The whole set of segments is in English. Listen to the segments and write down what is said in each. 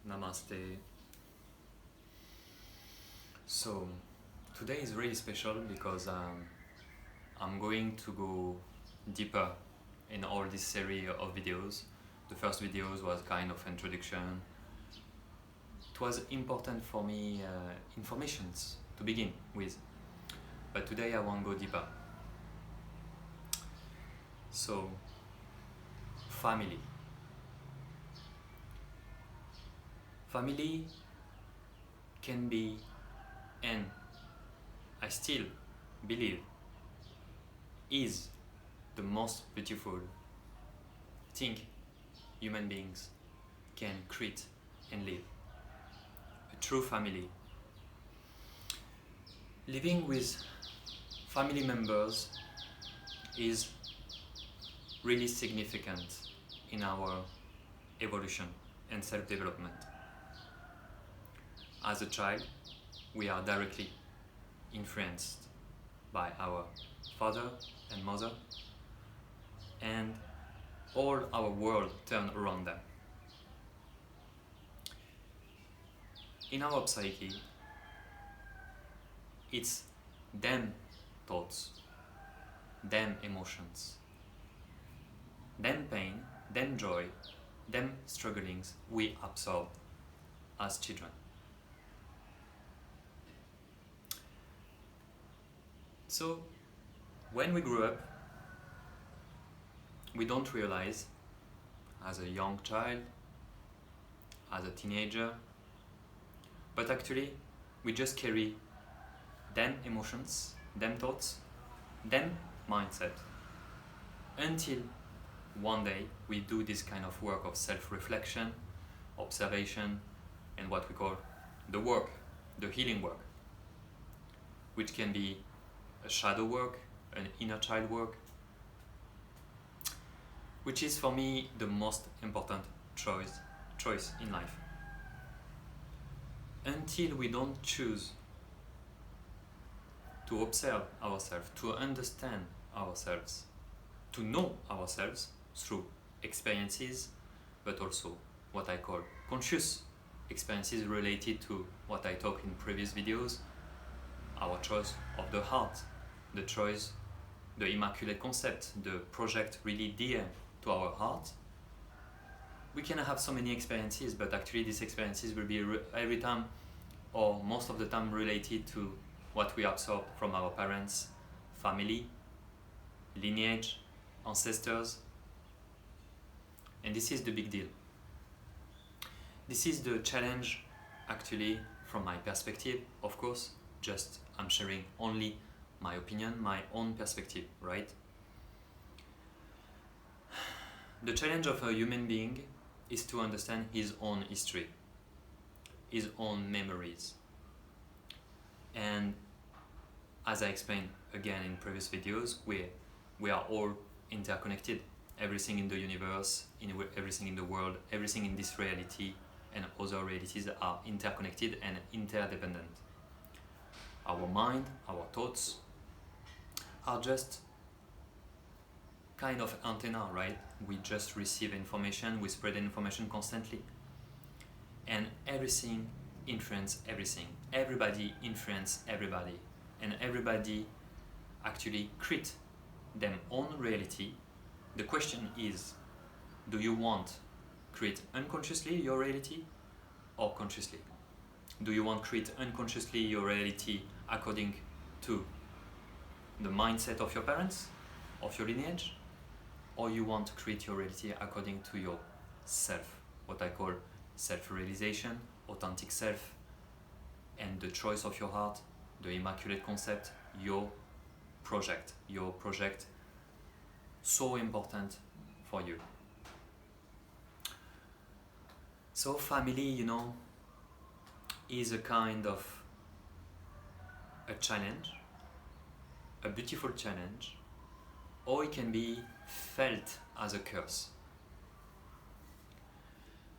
Namaste. So, today is really special because I'm going to go deeper in all this series of videos. The first videos was kind of introduction. It was important for me informations to begin with, but today I want to go deeper. So, family. Family can be, and I still believe is the most beautiful thing human beings can create and live. A true family. Living with family members is really significant in our evolution and self-development. As a child, we are directly influenced by our father and mother, and all our world turns around them. In our psyche, it's them thoughts, them emotions, them pain, them joy, them strugglings we absorb as children. So, when we grow up, we don't realize, as a young child, as a teenager, but actually we just carry them emotions, them thoughts, them mindset, until one day we do this kind of work of self-reflection, observation, and what we call the work, the healing work, which can be a shadow work, an inner child work, which is for me the most important choice in life. Until we don't choose to observe ourselves, to understand ourselves, to know ourselves through experiences, but also what I call conscious experiences related to what I talked in previous videos, our choice of the heart, the choice, the immaculate concept, the project really dear to our heart. We can have so many experiences, but actually these experiences will be every time or most of the time related to what we absorb from our parents, family, lineage, ancestors. And this is the big deal. This is the challenge actually from my perspective, of course, just I'm sharing only my opinion, my own perspective, right? The challenge of a human being is to understand his own history, his own memories. And as I explained again in previous videos, we are all interconnected. Everything in the universe, everything in the world, everything in this reality and other realities are interconnected and interdependent. Our mind, our thoughts are just kind of antenna, right? We just receive information, we spread information constantly. And everything influences everything. Everybody influences everybody. And everybody actually create their own reality. The question is, do you want create unconsciously your reality or consciously? Do you want create unconsciously your reality according to the mindset of your parents, of your lineage, or you want to create your reality according to your self, what I call self-realization, authentic self, and the choice of your heart, the immaculate concept, your project, so important for you. So family, is a kind of a challenge, a beautiful challenge, or it can be felt as a curse.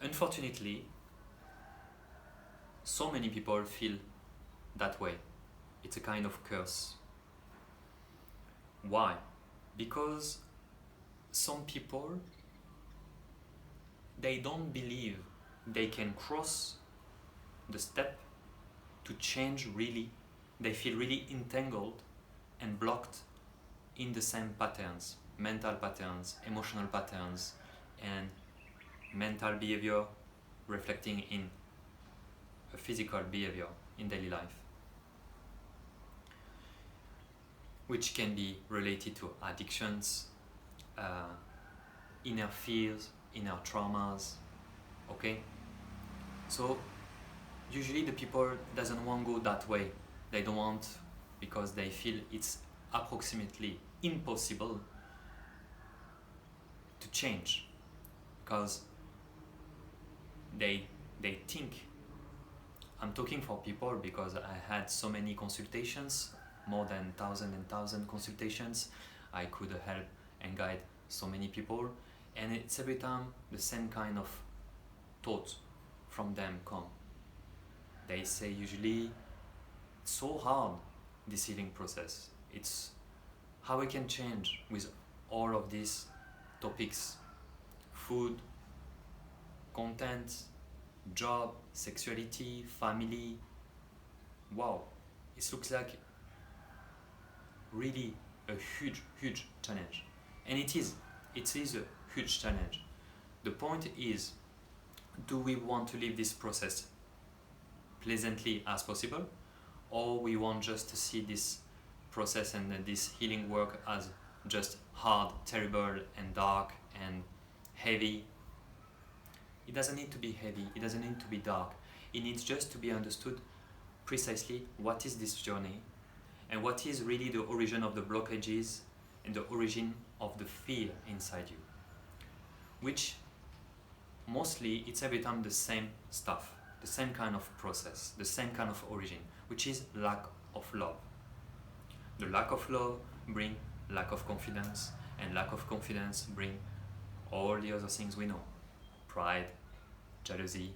Unfortunately, so many people feel that way. It's a kind of curse. Why? Because some people, they don't believe they can cross the step to change really. They feel really entangled and blocked in the same patterns, mental patterns, emotional patterns, and mental behavior reflecting in a physical behavior in daily life, which can be related to addictions, inner fears, inner traumas. Okay, so usually the people doesn't want to go that way. They don't want, because they feel it's approximately impossible to change, because they think, I'm talking for people because I had so many consultations, more than thousand and thousand consultations. I could help and guide so many people, and it's every time the same kind of thoughts from them come. They say usually, it's so hard, this healing process. It's how we can change with all of these topics: food, content, job, sexuality, family. Wow, it looks like really a huge challenge. And it is a huge challenge. The point is, do we want to live this process pleasantly as possible, or we want just to see this process and this healing work as just hard, terrible, and dark and heavy? It doesn't need to be heavy, it doesn't need to be dark. It needs just to be understood precisely what is this journey and what is really the origin of the blockages and the origin of the fear inside you, which mostly it's every time the same stuff, the same kind of process, the same kind of origin, which is lack of love. The lack of love bring lack of confidence, and lack of confidence bring all the other things we know: pride, jealousy,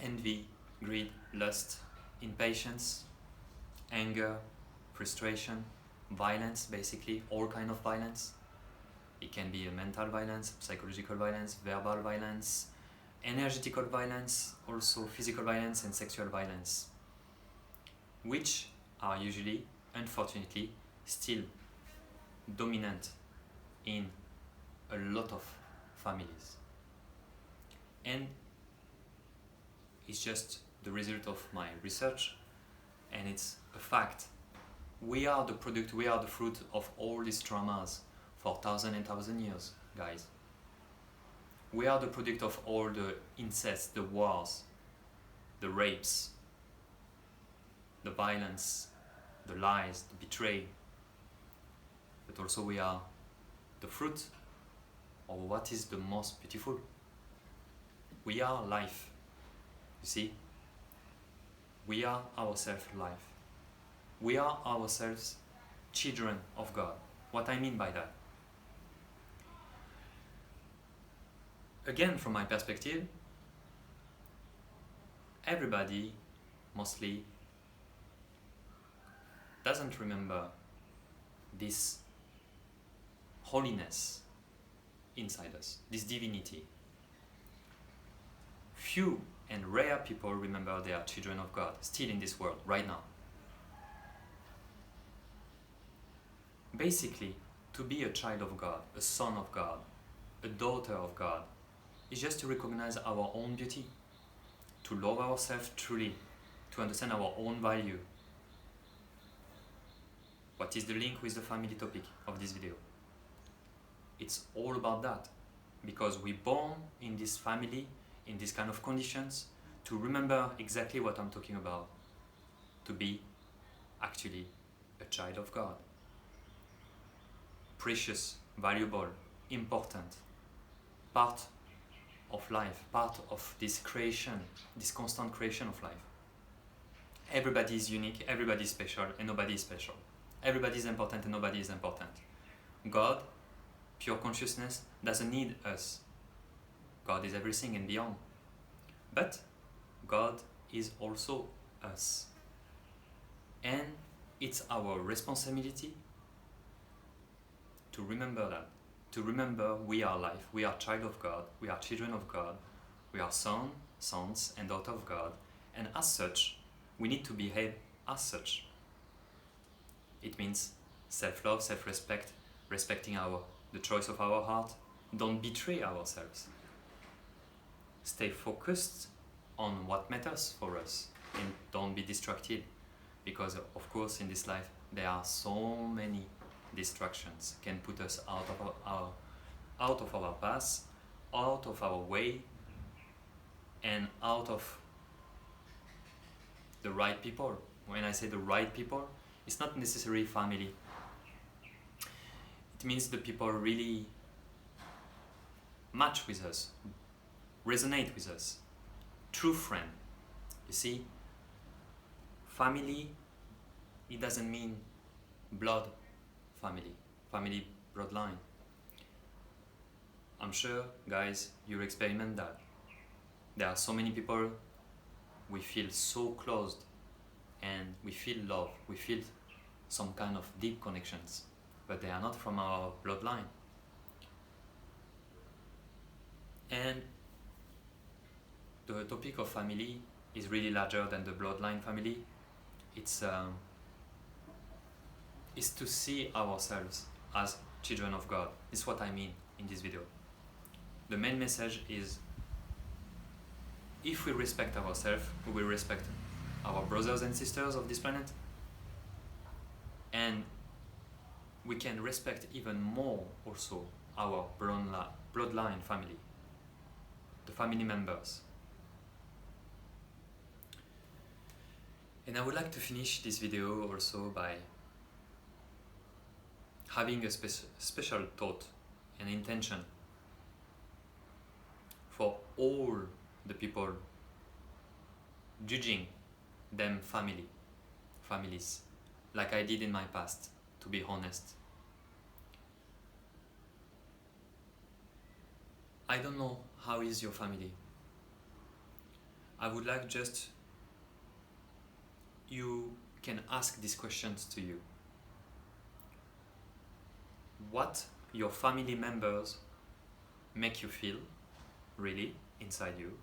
envy, greed, lust, impatience, anger, frustration, violence, basically all kind of violence. It can be a mental violence, psychological violence, verbal violence, energetical violence, also physical violence and sexual violence, which are usually, unfortunately, still dominant in a lot of families. And it's just the result of my research, and it's a fact. We are the product, we are the fruit of all these traumas for thousand and thousand years, guys. We are the product of all the incest, the wars, the rapes, the violence, the lies, the betrayal. But also we are the fruit of what is the most beautiful. We are life. You see? We are ourselves life. We are ourselves children of God. What I mean by that? Again, from my perspective, everybody mostly doesn't remember this holiness inside us, this divinity. Few and rare people remember they are children of God, still in this world, right now. Basically, to be a child of God, a son of God, a daughter of God, is just to recognize our own beauty, to love ourselves truly, to understand our own value. What is the link with the family topic of this video? It's all about that, because we're born in this family, in this kind of conditions, to remember exactly what I'm talking about, to be actually a child of God. Precious, valuable, important, part of life, part of this creation, this constant creation of life. Everybody is unique, everybody is special, and nobody is special. Everybody is important and nobody is important. God, pure consciousness, doesn't need us. God is everything and beyond. But God is also us. And it's our responsibility to remember that. To remember we are life, we are child of God, we are children of God, We are sons and daughters of God, and as such, we need to behave as such. It means self-love, self-respect, respecting the choice of our heart. Don't betray ourselves. Stay focused on what matters for us and don't be distracted, because of course in this life there are so many distractions can put us out of our path, out of our way, and out of the right people. When I say the right people, it's not necessarily family. It means the people really match with us, resonate with us. True friend. You see, family, it doesn't mean blood family bloodline. I'm sure, guys, you experiment that. There are so many people we feel so closed and we feel love, we feel some kind of deep connections, but they are not from our bloodline. And the topic of family is really larger than the bloodline family. It's to see ourselves as children of God. This is what I mean in this video. The main message is, if we respect ourselves, we will respect our brothers and sisters of this planet, and we can respect even more also our bloodline family, the family members. And I would like to finish this video also by having a special thought and intention for all the people judging them families, like I did in my past, to be honest. I don't know how is your family. I would like just you can ask these questions to you. What your family members make you feel, really, inside you?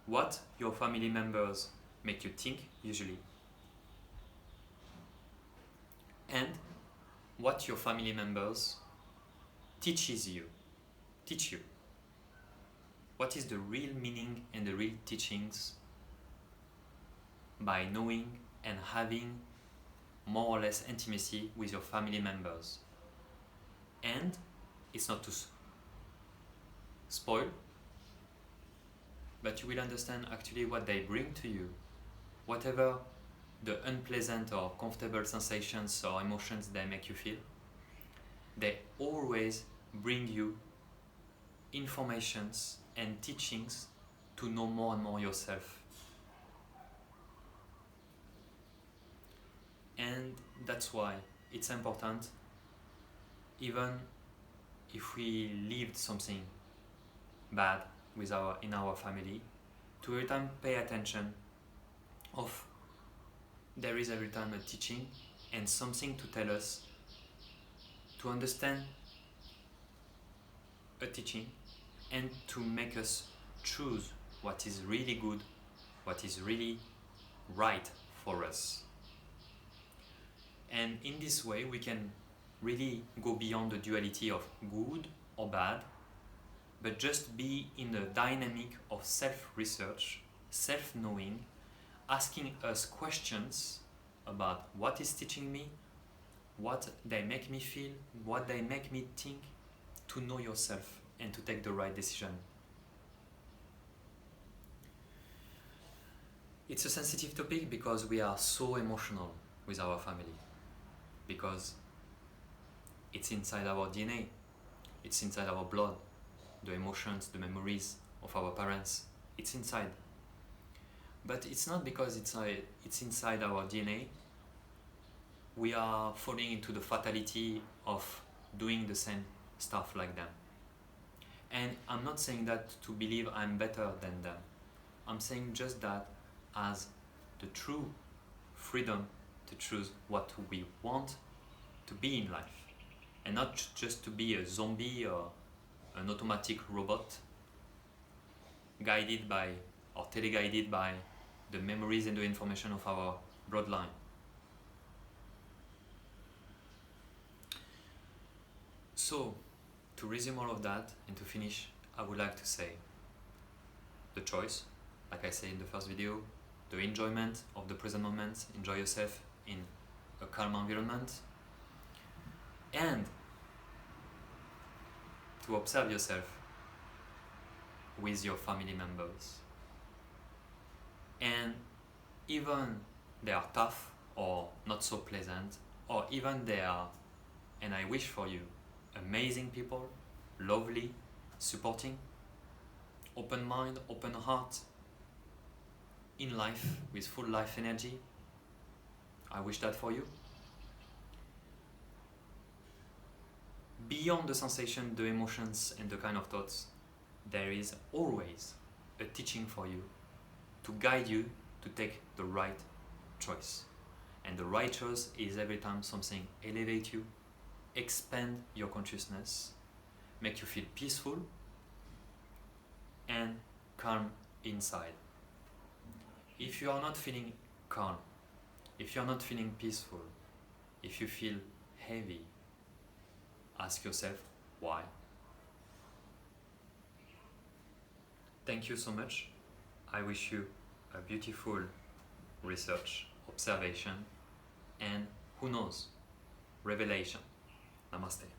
What your family members make you think, usually? And what your family members teach you? What is the real meaning and the real teachings by knowing and having more or less intimacy with your family members? And it's not to spoil, but you will understand actually what they bring to you. Whatever the unpleasant or comfortable sensations or emotions they make you feel, they always bring you informations and teachings to know more and more yourself. And that's why it's important, even if we lived something bad in our family, to every time pay attention of there is every time a teaching and something to tell us, to understand a teaching and to make us choose what is really good, what is really right for us. And in this way we can really go beyond the duality of good or bad, but just be in the dynamic of self-research, self-knowing, asking us questions about what is teaching me, what they make me feel, what they make me think, to know yourself and to take the right decision. It's a sensitive topic because we are so emotional with our family, because it's inside our DNA, it's inside our blood, the emotions, the memories of our parents, it's inside. But it's not because it's inside our DNA we are falling into the fatality of doing the same stuff like them. And I'm not saying that to believe I'm better than them. I'm saying just that as the true freedom to choose what we want to be in life, and not just to be a zombie or an automatic robot, guided by or teleguided by the memories and the information of our bloodline. So, to resume all of that and to finish, I would like to say the choice, like I said in the first video, the enjoyment of the present moment, enjoy yourself in a calm environment, and to observe yourself with your family members. And even they are tough or not so pleasant, or even they are, and I wish for you, amazing people, lovely, supporting, open mind, open heart, in life, with full life energy. I wish that for you. Beyond the sensation, the emotions, and the kind of thoughts, there is always a teaching for you to guide you to take the right choice. And the right choice is every time something elevates you, expand your consciousness, make you feel peaceful and calm inside. If you are not feeling calm, if you are not feeling peaceful, if you feel heavy, ask yourself why. Thank you so much. I wish you a beautiful research, observation, and who knows, revelation. Namaste.